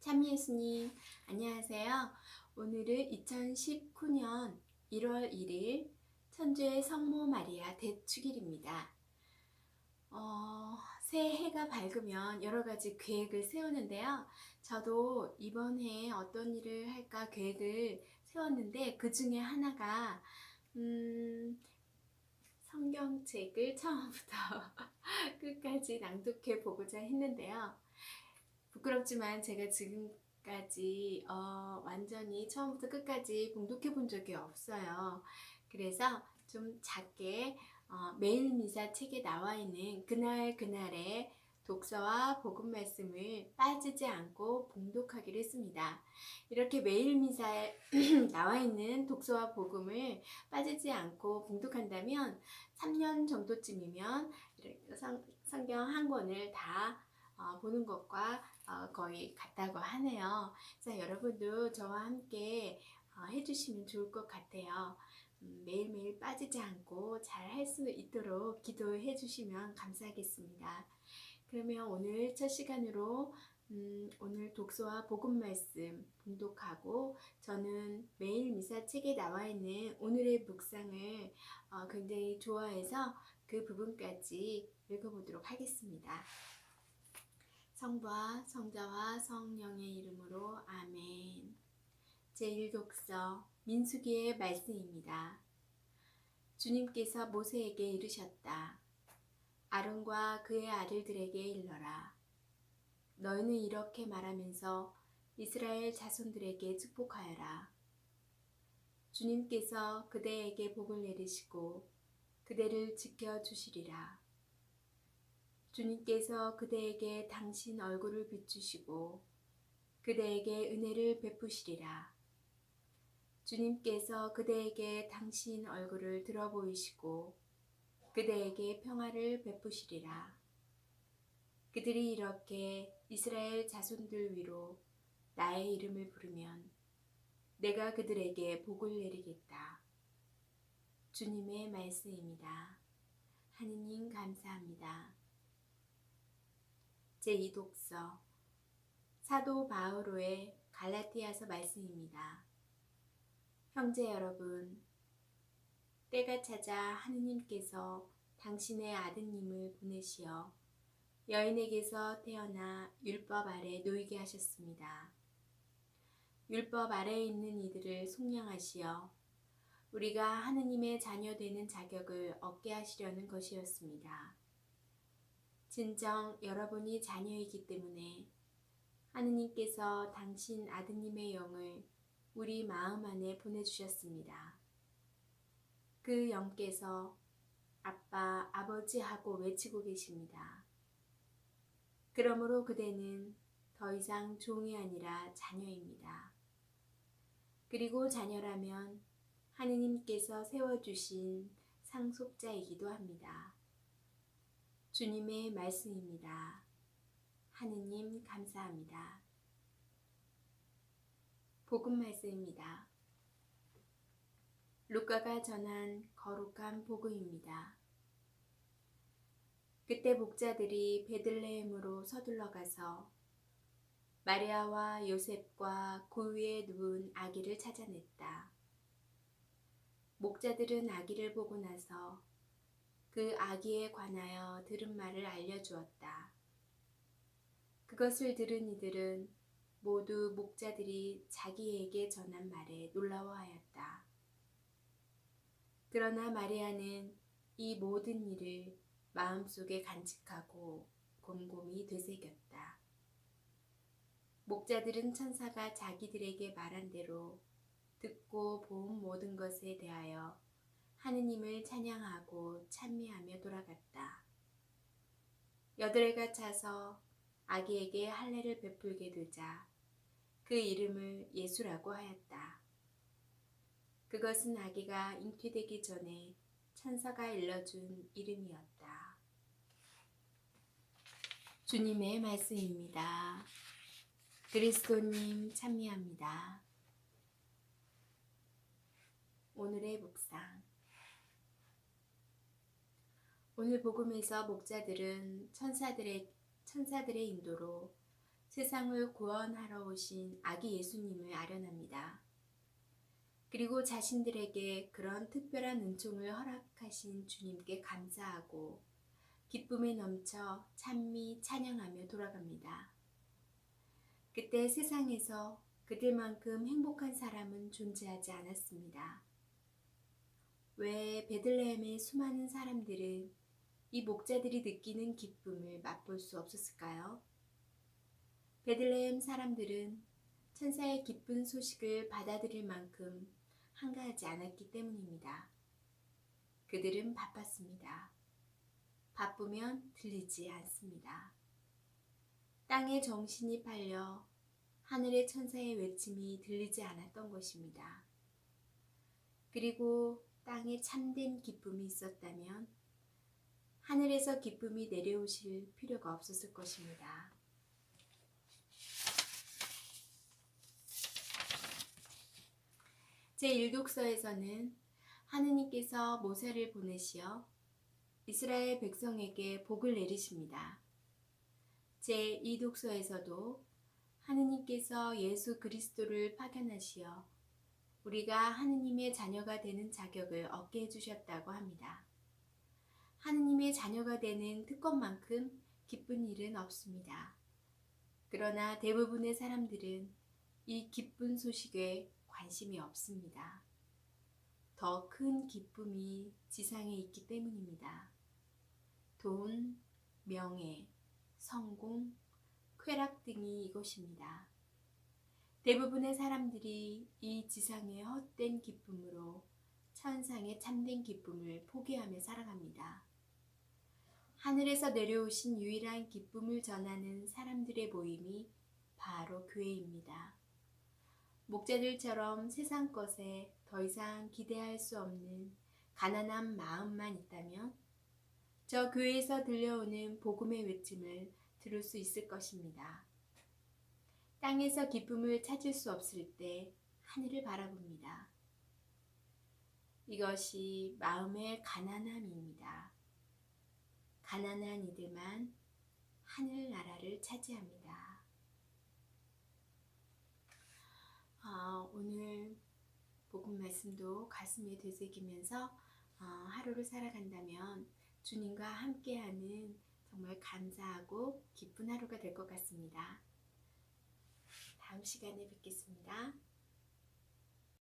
찬미 예수님, 안녕하세요. 오늘은 2019년 1월 1일 천주의 성모 마리아 대축일입니다. 새해가 밝으면 여러 가지 계획을 세우는데요. 저도 이번 해에 어떤 일을 할까 계획을 세웠는데 그 중에 하나가 성경책을 처음부터 끝까지 낭독해 보고자 했는데요. 부끄럽지만 제가 지금까지 완전히 처음부터 끝까지 봉독해 본 적이 없어요. 그래서 좀 작게 매일 미사 책에 나와 있는 그날 그날의 독서와 복음 말씀을 빠지지 않고 봉독하기로 했습니다. 이렇게 매일 미사에 나와 있는 독서와 복음을 빠지지 않고 봉독한다면 3년 정도쯤이면 성경 한 권을 다 보는 것과 거의 같다고 하네요. 그래서 여러분도 저와 함께 해주시면 좋을 것 같아요. 매일매일 빠지지 않고 잘 할 수 있도록 기도해 주시면 감사하겠습니다. 그러면 오늘 첫 시간으로 오늘 독서와 복음 말씀 봉독하고 저는 매일 미사 책에 나와 있는 오늘의 묵상을 굉장히 좋아해서 그 부분까지 읽어보도록 하겠습니다. 성부와 성자와 성령의 이름으로 아멘. 제1독서 민수기의 말씀입니다. 주님께서 모세에게 이르셨다. 아론과 그의 아들들에게 일러라. 너희는 이렇게 말하면서 이스라엘 자손들에게 축복하여라. 주님께서 그대에게 복을 내리시고 그대를 지켜주시리라. 주님께서 그대에게 당신 얼굴을 비추시고 그대에게 은혜를 베푸시리라. 주님께서 그대에게 당신 얼굴을 들어 보이시고 그대에게 평화를 베푸시리라. 그들이 이렇게 이스라엘 자손들 위로 나의 이름을 부르면 내가 그들에게 복을 내리겠다. 주님의 말씀입니다. 하느님 감사합니다. 제2독서 사도 바오로의 갈라티아서 말씀입니다. 형제 여러분, 때가 찾아 하느님께서 당신의 아드님을 보내시어 여인에게서 태어나 율법 아래 놓이게 하셨습니다. 율법 아래에 있는 이들을 속량하시어 우리가 하느님의 자녀 되는 자격을 얻게 하시려는 것이었습니다. 진정 여러분이 자녀이기 때문에 하느님께서 당신 아드님의 영을 우리 마음 안에 보내주셨습니다. 그 영께서 아빠, 아버지 하고 외치고 계십니다. 그러므로 그대는 더 이상 종이 아니라 자녀입니다. 그리고 자녀라면 하느님께서 세워주신 상속자이기도 합니다. 주님의 말씀입니다. 하느님 감사합니다. 복음 말씀입니다. 루카가 전한 거룩한 복음입니다. 그때 목자들이 베들레헴으로 서둘러 가서 마리아와 요셉과 그 위에 누운 아기를 찾아냈다. 목자들은 아기를 보고 나서 그 아기에 관하여 들은 말을 알려주었다. 그것을 들은 이들은 모두 목자들이 자기에게 전한 말에 놀라워하였다. 그러나 마리아는 이 모든 일을 마음속에 간직하고 곰곰이 되새겼다. 목자들은 천사가 자기들에게 말한 대로 듣고 본 모든 것에 대하여 하느님을 찬양하고 찬미하며 돌아갔다. 여드레가 차서 아기에게 할례를 베풀게 되자 그 이름을 예수라고 하였다. 그것은 아기가 잉태되기 전에 천사가 일러준 이름이었다. 주님의 말씀입니다. 그리스도님 찬미합니다. 오늘의 묵상. 오늘 복음에서 목자들은 천사들의 인도로 세상을 구원하러 오신 아기 예수님을 아련합니다. 그리고 자신들에게 그런 특별한 은총을 허락하신 주님께 감사하고 기쁨에 넘쳐 찬미 찬양하며 돌아갑니다. 그때 세상에서 그들만큼 행복한 사람은 존재하지 않았습니다. 왜 베들레헴의 수많은 사람들은 이 목자들이 느끼는 기쁨을 맛볼 수 없었을까요? 베들레헴 사람들은 천사의 기쁜 소식을 받아들일 만큼 한가하지 않았기 때문입니다. 그들은 바빴습니다. 바쁘면 들리지 않습니다. 땅에 정신이 팔려 하늘의 천사의 외침이 들리지 않았던 것입니다. 그리고 땅에 참된 기쁨이 있었다면 하늘에서 기쁨이 내려오실 필요가 없었을 것입니다. 제1독서에서는 하느님께서 모세를 보내시어 이스라엘 백성에게 복을 내리십니다. 제2독서에서도 하느님께서 예수 그리스도를 파견하시어 우리가 하느님의 자녀가 되는 자격을 얻게 해주셨다고 합니다. 하느님의 자녀가 되는 특권만큼 기쁜 일은 없습니다. 그러나 대부분의 사람들은 이 기쁜 소식에 관심이 없습니다. 더 큰 기쁨이 지상에 있기 때문입니다. 돈, 명예, 성공, 쾌락 등이 이것입니다. 대부분의 사람들이 이 지상의 헛된 기쁨으로 천상의 참된 기쁨을 포기하며 살아갑니다. 하늘에서 내려오신 유일한 기쁨을 전하는 사람들의 모임이 바로 교회입니다. 목자들처럼 세상 것에 더 이상 기대할 수 없는 가난한 마음만 있다면 저 교회에서 들려오는 복음의 외침을 들을 수 있을 것입니다. 땅에서 기쁨을 찾을 수 없을 때 하늘을 바라봅니다. 이것이 마음의 가난함입니다. 가난한 이들만 하늘나라를 차지합니다. 오늘 복음 말씀도 가슴에 되새기면서 하루를 살아간다면 주님과 함께하는 정말 감사하고 기쁜 하루가 될 것 같습니다. 다음 시간에 뵙겠습니다.